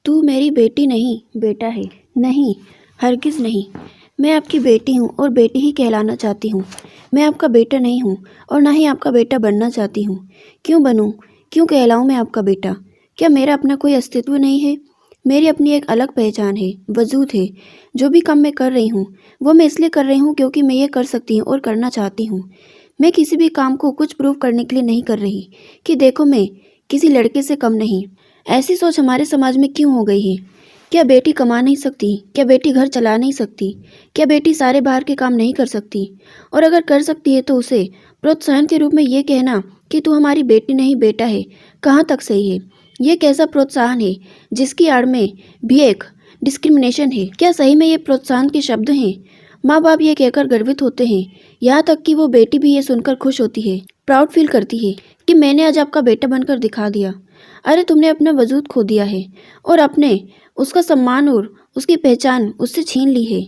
तू मेरी बेटी नहीं, बेटा है। नहीं, हरगिज़ नहीं। मैं आपकी बेटी हूँ और बेटी ही कहलाना चाहती हूँ। मैं आपका बेटा नहीं हूँ और ना ही आपका बेटा बनना चाहती हूँ। क्यों बनूँ? क्यों कहलाऊँ मैं आपका बेटा? क्या मेरा अपना कोई अस्तित्व नहीं है? मेरी अपनी एक अलग पहचान है, वजूद है। जो भी काम मैं कर रही हूँ वो मैं इसलिए कर रही हूँ क्योंकि मैं ये कर सकती हूँ और करना चाहती हूँ। मैं किसी भी काम को कुछ प्रूव करने के लिए नहीं कर रही कि देखो मैं किसी लड़के से कम नहीं। ऐसी सोच हमारे समाज में क्यों हो गई है? क्या बेटी कमा नहीं सकती? क्या बेटी घर चला नहीं सकती? क्या बेटी सारे बाहर के काम नहीं कर सकती? और अगर कर सकती है तो उसे प्रोत्साहन के रूप में ये कहना कि तू हमारी बेटी नहीं बेटा है, कहाँ तक सही है? ये कैसा प्रोत्साहन है जिसकी आड़ में भी एक डिस्क्रिमिनेशन है? क्या सही में ये प्रोत्साहन के शब्द हैं? माँ बाप ये कहकर गर्वित होते हैं, यहाँ तक कि वो बेटी भी ये सुनकर खुश होती है, प्राउड फील करती है कि मैंने आज आपका बेटा बनकर दिखा दिया। अरे तुमने अपना वजूद खो दिया है और अपने उसका सम्मान और उसकी पहचान उससे छीन ली है।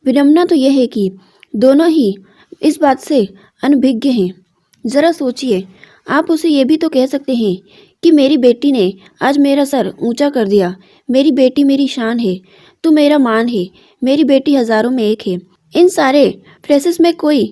विडंबना तो यह है कि दोनों ही इस बात से अनभिज्ञ हैं। ज़रा सोचिए, आप उसे ये भी तो कह सकते हैं कि मेरी बेटी ने आज मेरा सर ऊंचा कर दिया। मेरी बेटी मेरी शान है, तू मेरा मान है, मेरी बेटी हज़ारों में एक है। इन सारे फ्रेसेस में कोई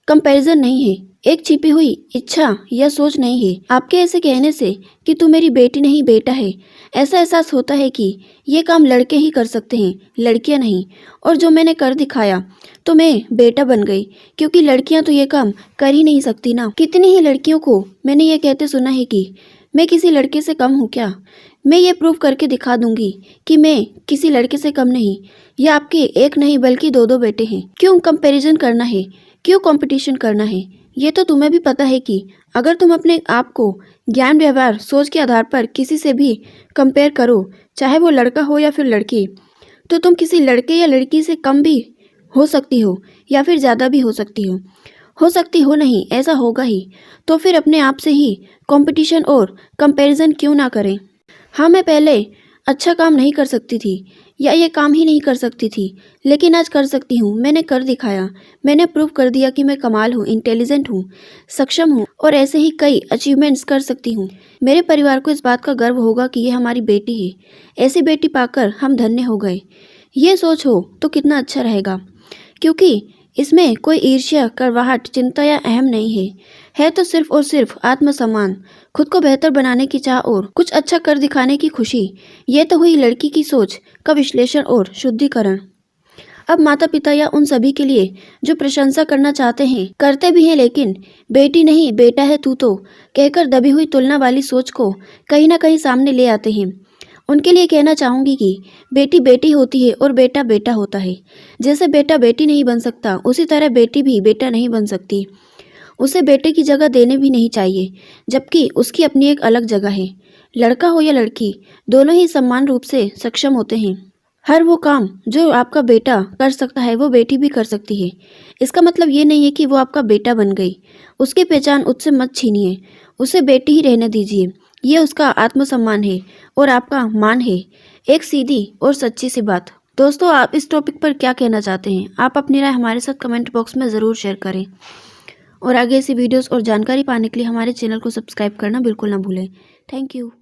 कंपैरिजन नहीं है, एक छिपी हुई इच्छा या सोच नहीं है। आपके ऐसे कहने से कि तू मेरी बेटी नहीं बेटा है, ऐसा एहसास होता है कि ये काम लड़के ही कर सकते हैं, लड़कियां नहीं। और जो मैंने कर दिखाया तो मैं बेटा बन गई, क्योंकि लड़कियां तो ये काम कर ही नहीं सकती ना। कितनी ही लड़कियों को मैंने ये कहते सुना है कि मैं किसी लड़के से कम हूँ क्या? मैं ये प्रूव करके दिखा दूंगी कि मैं किसी लड़के से कम नहीं। या आपके एक नहीं बल्कि दो दो बेटे हैं। क्यों कंपैरिजन करना है? क्यों कंपटीशन करना है? ये तो तुम्हें भी पता है कि अगर तुम अपने आप को ज्ञान व्यवहार सोच के आधार पर किसी से भी कंपेयर करो, चाहे वो लड़का हो या फिर लड़की, तो तुम किसी लड़के या लड़की से कम भी हो सकती हो या फिर ज़्यादा भी हो सकती हो नहीं, ऐसा होगा ही। तो फिर अपने आप से ही कंपटीशन और कंपैरिजन क्यों ना करें? हाँ, मैं पहले अच्छा काम नहीं कर सकती थी या ये काम ही नहीं कर सकती थी, लेकिन आज कर सकती हूँ। मैंने कर दिखाया, मैंने प्रूव कर दिया कि मैं कमाल हूँ, इंटेलिजेंट हूँ, सक्षम हूँ और ऐसे ही कई अचीवमेंट्स कर सकती हूँ। मेरे परिवार को इस बात का गर्व होगा कि ये हमारी बेटी है। ऐसी बेटी पाकर हम धन्य हो गए। ये सोच हो तो कितना अच्छा रहेगा, क्योंकि इसमें कोई ईर्ष्या, कड़वाहट, चिंता या अहम नहीं है तो सिर्फ और सिर्फ आत्मसम्मान, खुद को बेहतर बनाने की चाह और कुछ अच्छा कर दिखाने की खुशी। ये तो हुई लड़की की सोच का विश्लेषण और शुद्धिकरण। अब माता पिता या उन सभी के लिए जो प्रशंसा करना चाहते हैं, करते भी हैं, लेकिन बेटी नहीं बेटा है तू तो कहकर दबी हुई तुलना वाली सोच को कहीं ना कहीं सामने ले आते हैं, उनके लिए कहना चाहूँगी कि बेटी बेटी होती है और बेटा बेटा होता है। जैसे बेटा बेटी नहीं बन सकता, उसी तरह बेटी भी बेटा नहीं बन सकती। उसे बेटे की जगह देने भी नहीं चाहिए, जबकि उसकी अपनी एक अलग जगह है। लड़का हो या लड़की, दोनों ही समान रूप से सक्षम होते हैं। हर वो काम जो आपका बेटा कर सकता है वो बेटी भी कर सकती है। इसका मतलब ये नहीं है कि वो आपका बेटा बन गई। उसकी पहचान उससे मत छीनिए, उसे बेटी ही रहने दीजिए। ये उसका आत्मसम्मान है और आपका मान है। एक सीधी और सच्ची सी बात। दोस्तों, आप इस टॉपिक पर क्या कहना चाहते हैं? आप अपनी राय हमारे साथ कमेंट बॉक्स में ज़रूर शेयर करें और आगे ऐसी वीडियोस और जानकारी पाने के लिए हमारे चैनल को सब्सक्राइब करना बिल्कुल ना भूलें। Thank you.